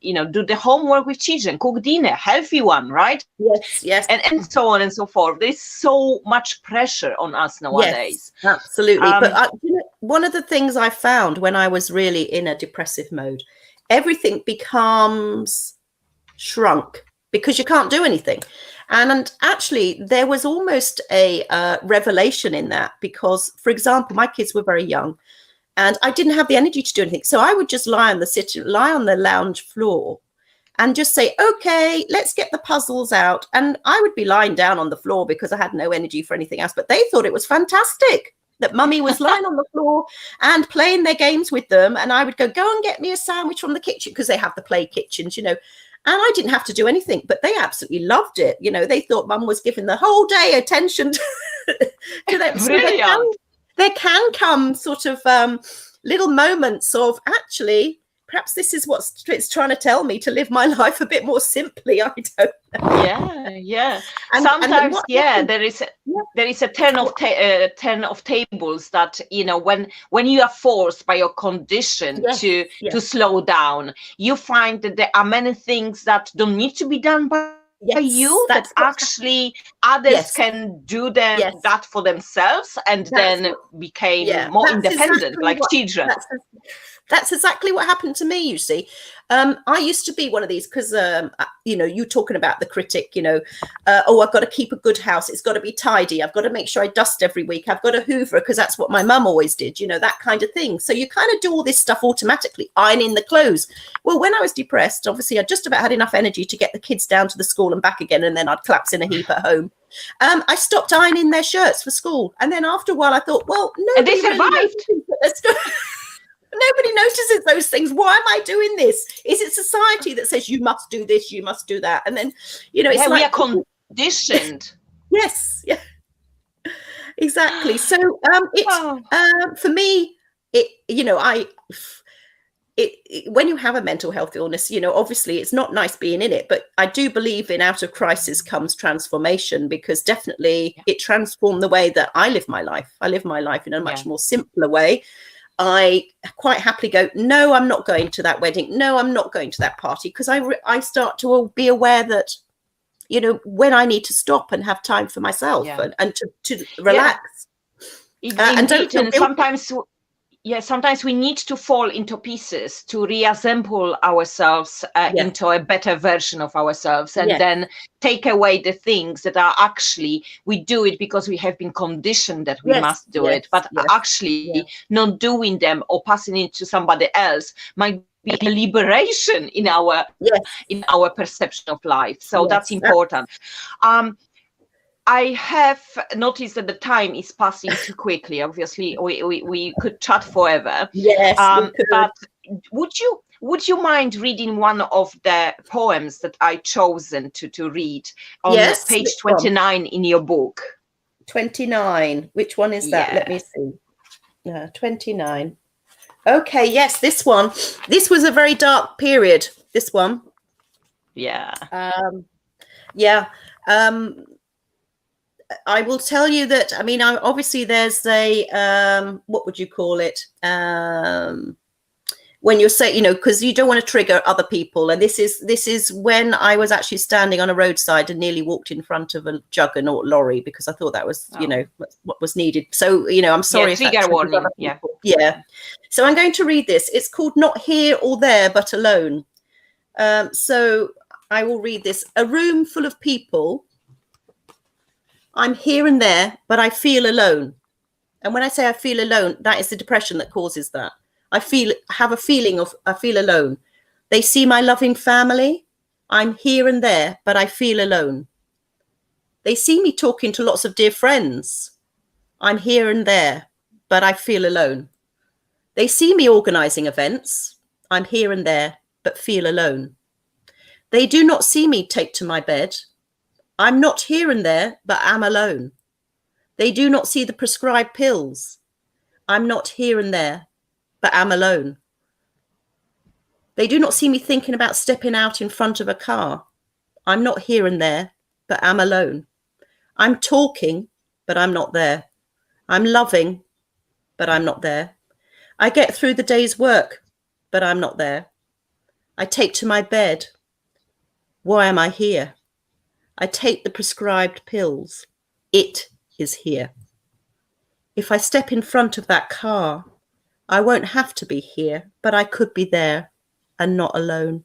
you know, do the homework with children, cook dinner, healthy one, right? Yes. And so on and so forth. There's so much pressure on us nowadays. Yes, absolutely. But you know, one of the things I found when I was really in a depressive mode, everything becomes shrunk because you can't do anything. And actually, there was almost a revelation in that because, for example, my kids were very young and I didn't have the energy to do anything. So I would just lie on the lounge floor and just say, okay, let's get the puzzles out. And I would be lying down on the floor because I had no energy for anything else. But they thought it was fantastic that mummy was lying on the floor and playing their games with them. And I would go and get me a sandwich from the kitchen because they have the play kitchens, you know. And I didn't have to do anything, but they absolutely loved it. You know, they thought mum was giving the whole day attention to them. So there can come sort of little moments of actually, perhaps this is what it's trying to tell me, to live my life a bit more simply. I don't know. Yeah. Sometimes, there is a turn of tables that, you know, when you are forced by your condition to slow down, you find that there are many things that don't need to be done by you, that actually others can do that for themselves, and then became more independent, like children. That's exactly what happened to me, you see. I used to be one of these because, you know, you talking about the critic, you know, I've got to keep a good house. It's got to be tidy. I've got to make sure I dust every week. I've got to hoover because that's what my mum always did, you know, that kind of thing. So you kind of do all this stuff automatically, ironing the clothes. Well, when I was depressed, obviously I just about had enough energy to get the kids down to the school and back again, and then I'd collapse in a heap at home. I stopped ironing their shirts for school. And then after a while I thought, well, and they survived. Nobody notices those things. Why am I doing this? Is it society that says you must do this, you must do that? And then, you know, it's we are conditioned. Yes, exactly. So it's for me, it, you know, when you have a mental health illness, you know, obviously it's not nice being in it, but I do believe in out of crisis comes transformation, because definitely it transformed the way that I live my life. I live my life in a much more simpler way. I quite happily go, no, I'm not going to that wedding. No, I'm not going to that party, because I start to be aware that, you know, when I need to stop and have time for myself and to relax. And sometimes we need to fall into pieces to reassemble ourselves into a better version of ourselves, and then take away the things that are actually, we do it because we have been conditioned that we must do it, but actually not doing them or passing it to somebody else might be a liberation in our perception of life. So that's important. I have noticed that the time is passing too quickly. Obviously, we could chat forever. Yes, but would you mind reading one of the poems that I chosen to read on page 29 in your book? 29. Which one is that? Let me see. 29. Okay. Yes, this one. This was a very dark period. This one. I will tell you that, I mean, obviously there's a, what would you call it? When you're saying, you know, because you don't want to trigger other people. And this is when I was actually standing on a roadside and nearly walked in front of a juggernaut lorry, because I thought that was, you know, what was needed. So, you know, I'm sorry. Yeah, trigger warning. Yeah. So I'm going to read this. It's called Not Here or There, But Alone. So I will read this. A room full of people. I'm here and there, but I feel alone. And when I say I feel alone, that is the depression that causes that. I feel alone. They see my loving family. I'm here and there, but I feel alone. They see me talking to lots of dear friends. I'm here and there, but I feel alone. They see me organizing events. I'm here and there, but feel alone. They do not see me take to my bed. I'm not here and there, but am alone. They do not see the prescribed pills. I'm not here and there, but am alone. They do not see me thinking about stepping out in front of a car. I'm not here and there, but am alone. I'm talking, but I'm not there. I'm loving, but I'm not there. I get through the day's work, but I'm not there. I take to my bed. Why am I here? I take the prescribed pills. It is here. If I step in front of that car, I won't have to be here, but I could be there and not alone.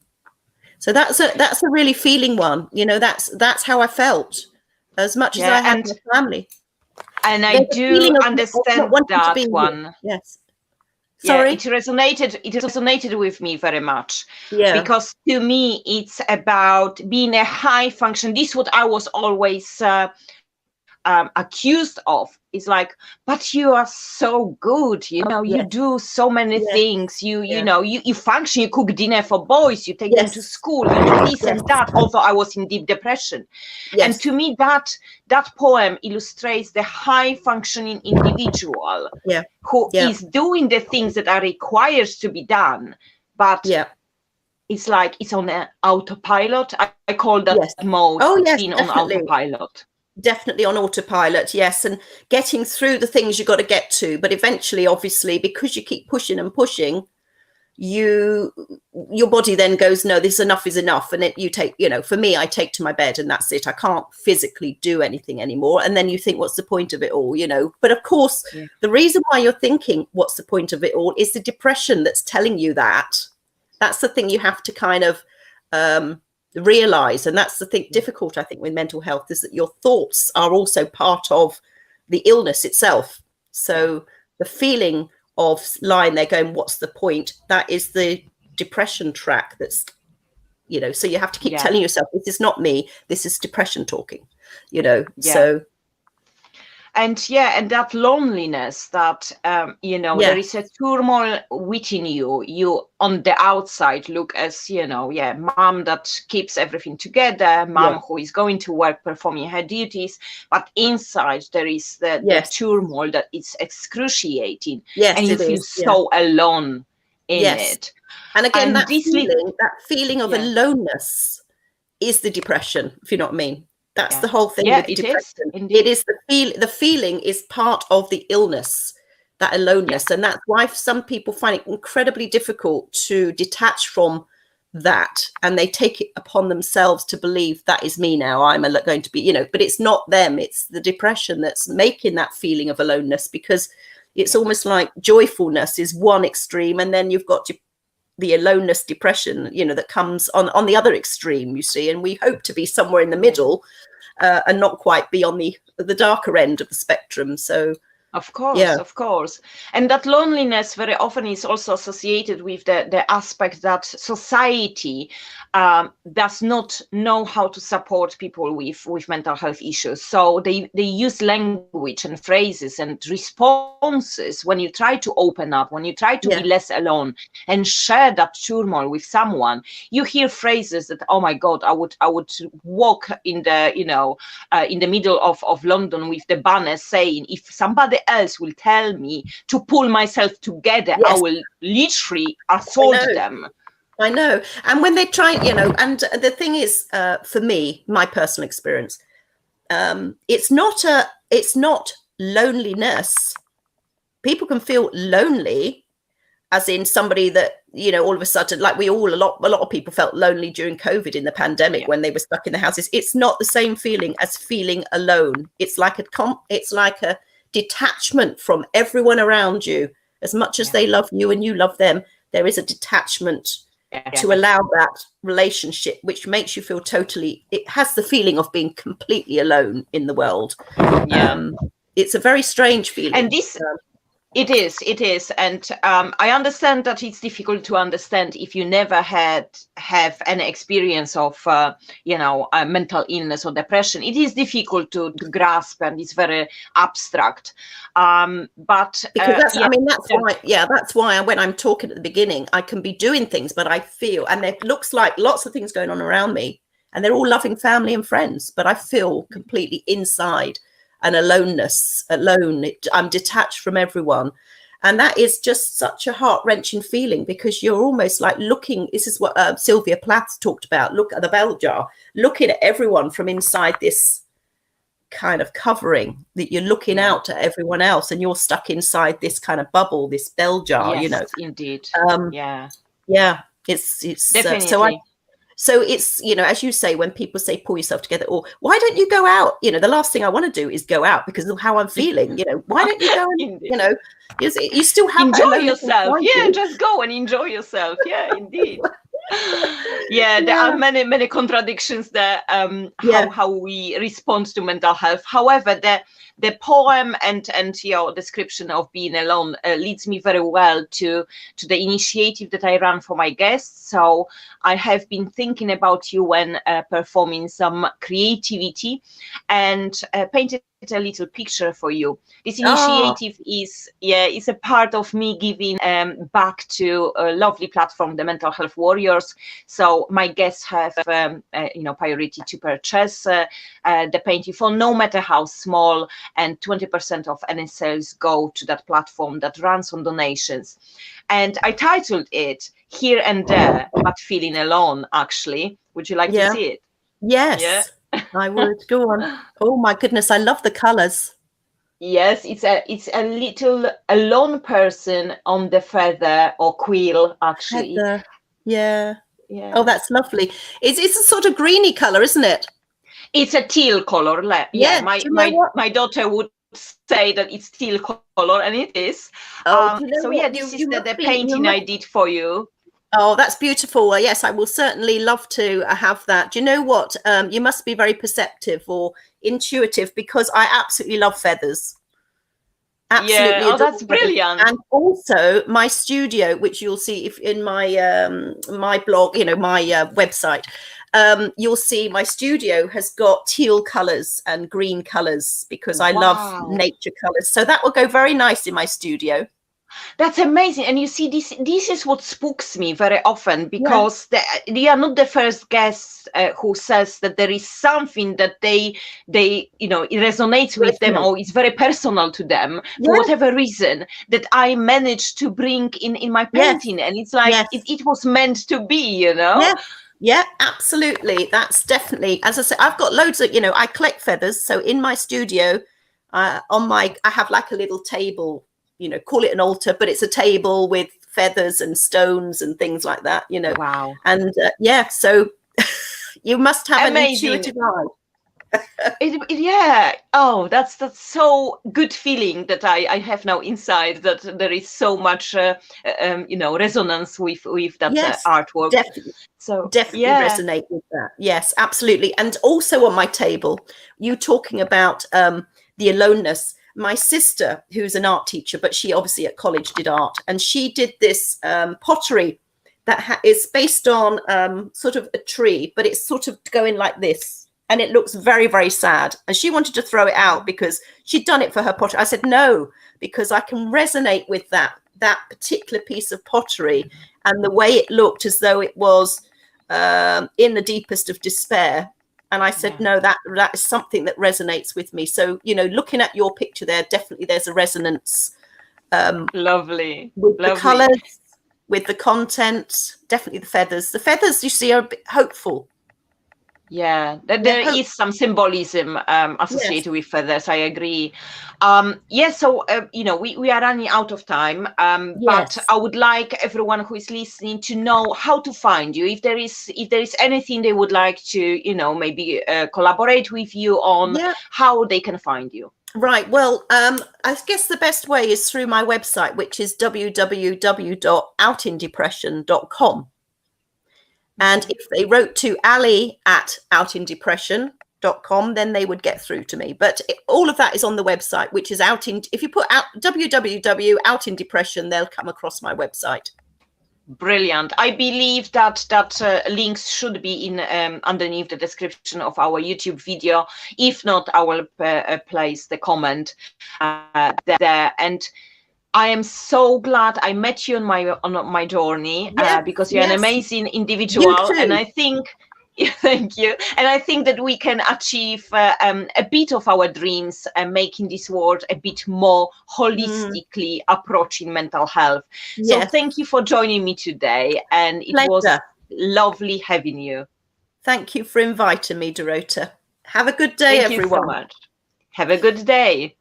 So that's a really feeling one. You know, that's how I felt as much as I had my family. And I do understand that one. Here. Yes. Sorry. Yeah, it resonated with me very much. Yeah. Because to me, it's about being a high function. This is what I was always accused of. It's like, but you are so good, you know, you do so many things, you know, you function, you cook dinner for boys, you take them to school, you do this and that, although I was in deep depression. And to me, that poem illustrates the high functioning individual who is doing the things that are required to be done, but it's like it's on an autopilot. I call that mode, being on autopilot. Definitely on autopilot, yes, and getting through the things you got to get to, but eventually, obviously, because you keep pushing and pushing, your body then goes, no, this enough is enough, and you take, you know, for me, I take to my bed and that's it. I can't physically do anything anymore, and then you think, what's the point of it all, you know? But of course, the reason why you're thinking, what's the point of it all, is the depression that's telling you that. That's the thing you have to kind of realize, and that's the thing difficult, I think, with mental health, is that your thoughts are also part of the illness itself. So the feeling of lying there going, what's the point, that is the depression track. That's, you know, so you have to keep telling yourself, this is not me, this is depression talking, you know. So and that loneliness that you know, there is a turmoil within you on the outside look as, you know, mom that keeps everything together, mom who is going to work, performing her duties, but inside there is the turmoil that is excruciating, and you feel so alone in it. And again, that feeling of aloneness is the depression, if you know what I mean. That's the whole thing with depression. It is the feeling is part of the illness, that aloneness. And that's why some people find it incredibly difficult to detach from that. And they take it upon themselves to believe that is me now. I'm going to be, you know, but it's not them. It's the depression that's making that feeling of aloneness, because it's almost like joyfulness is one extreme. And then you've got the aloneness, depression, you know, that comes on the other extreme, you see. And we hope to be somewhere in the middle, and not quite be on the darker end of the spectrum. So of course, and that loneliness very often is also associated with the aspect that society does not know how to support people with mental health issues. So they use language and phrases and responses when you try to open up, when you try to be less alone and share that turmoil with someone. You hear phrases that, oh my God, I would walk in the, you know, in the middle of London with the banner saying, if somebody else will tell me to pull myself together, I will literally assault them. I know. And when they try, you know, and the thing is, for me, my personal experience, it's not loneliness. People can feel lonely, as in somebody that, you know, all of a sudden, like a lot of people felt lonely during COVID in the pandemic when they were stuck in the houses. It's not the same feeling as feeling alone. It's like a detachment from everyone around you. As much as they love you and you love them, there is a detachment to allow that relationship, which makes you feel it has the feeling of being completely alone in the world. It's a very strange feeling. And this It is, and I understand that it's difficult to understand if you never have any experience of mental illness or depression. It is difficult to grasp, and it's very abstract. But because that's why when I'm talking at the beginning, I can be doing things, but I feel, and it looks like lots of things going on around me, and they're all loving family and friends, but I feel completely inside. And alone. I'm detached from everyone. And that is just such a heart-wrenching feeling, because you're almost like looking, this is what Sylvia Plath talked about, look at the bell jar, looking at everyone from inside this kind of covering, that you're looking out at everyone else, and you're stuck inside this kind of bubble, this bell jar, yes, indeed. It's definitely. So it's, as you say, when people say pull yourself together, or why don't you go out? The last thing I want to do is go out because of how I'm feeling. Why don't you go and, you still have enjoy yourself. Yeah, just go and enjoy yourself. Yeah, indeed. There are many contradictions there, how we respond to mental health. However, the poem and your description of being alone leads me very well to the initiative that I run for my guests. So I have been thinking about you when performing some creativity, and painted a little picture for you. This initiative is a part of me giving back to a lovely platform, the Mental Health Warriors. So my guests have priority to purchase the painting for no matter how small, and 20% of any sales go to that platform that runs on donations. And I titled it Here and There, but Feeling Alone, actually. Would you like to see it? Yes. Yeah. I would. Go on. Oh my goodness, I love the colors. Yes, it's a little alone person on the feather or quill, actually. Feather. Yeah. Oh, that's lovely. It's a sort of greeny color, isn't it? It's a teal color. Yeah. My daughter would say that it's teal color, and it is. This is the painting I did for you. Oh, that's beautiful. Yes, I will certainly love to have that. Do you know what? You must be very perceptive or intuitive, because I absolutely love feathers. Absolutely. Yeah. Oh, that's brilliant. And also my studio, which you'll see if in my my blog, my website, you'll see my studio has got teal colors and green colors, because I love nature colors. So that will go very nice in my studio. That's amazing. And you see, this is what spooks me very often, because they are not the first guests who says that there is something that they it resonates with them, or is very personal to them for whatever reason, that I managed to bring in my painting. And it's like it was meant to be, Yeah, absolutely. That's definitely, as I say, I've got loads of, I collect feathers. So in my studio, I have like a little table, call it an altar, but it's a table with feathers and stones and things like that, Wow. And so you must have an intuitive eye. Oh, that's so good feeling that I have now inside, that there is so much resonance with that artwork. Definitely. So definitely resonate with that. Yes, absolutely. And also on my table, you talking about the aloneness. My sister, who's an art teacher, but she obviously at college did art, and she did this pottery that is based on sort of a tree, but it's sort of going like this. And it looks very, very sad. And she wanted to throw it out because she'd done it for her pottery. I said, no, because I can resonate with that particular piece of pottery, and the way it looked as though it was in the deepest of despair. And I said, no, that is something that resonates with me. So, looking at your picture there, definitely there's a resonance. Lovely. With the colors, with the content, definitely the feathers. The feathers, you see, are a bit hopeful. Yeah, there is some symbolism associated with feathers. I agree. So we are running out of time. But I would like everyone who is listening to know how to find you. If there is anything they would like to, maybe collaborate with you on, how they can find you. Right. Well, I guess the best way is through my website, which is www.outindepression.com. And if they wrote to Ali at Out in Depression, com, then they would get through to me. But all of that is on the website, which is if you put out www out in depression, they'll come across my website. Brilliant. I believe that links should be in underneath the description of our YouTube video. If not, I will place the comment there. And I am so glad I met you on my journey, because you're an amazing individual, and I think. Thank you. And I think that we can achieve a bit of our dreams and making this world a bit more holistically approaching mental health. So thank you for joining me today. And it was lovely having you. Thank you for inviting me, Dorota. Have a good day, everyone. Thank you so much. Have a good day.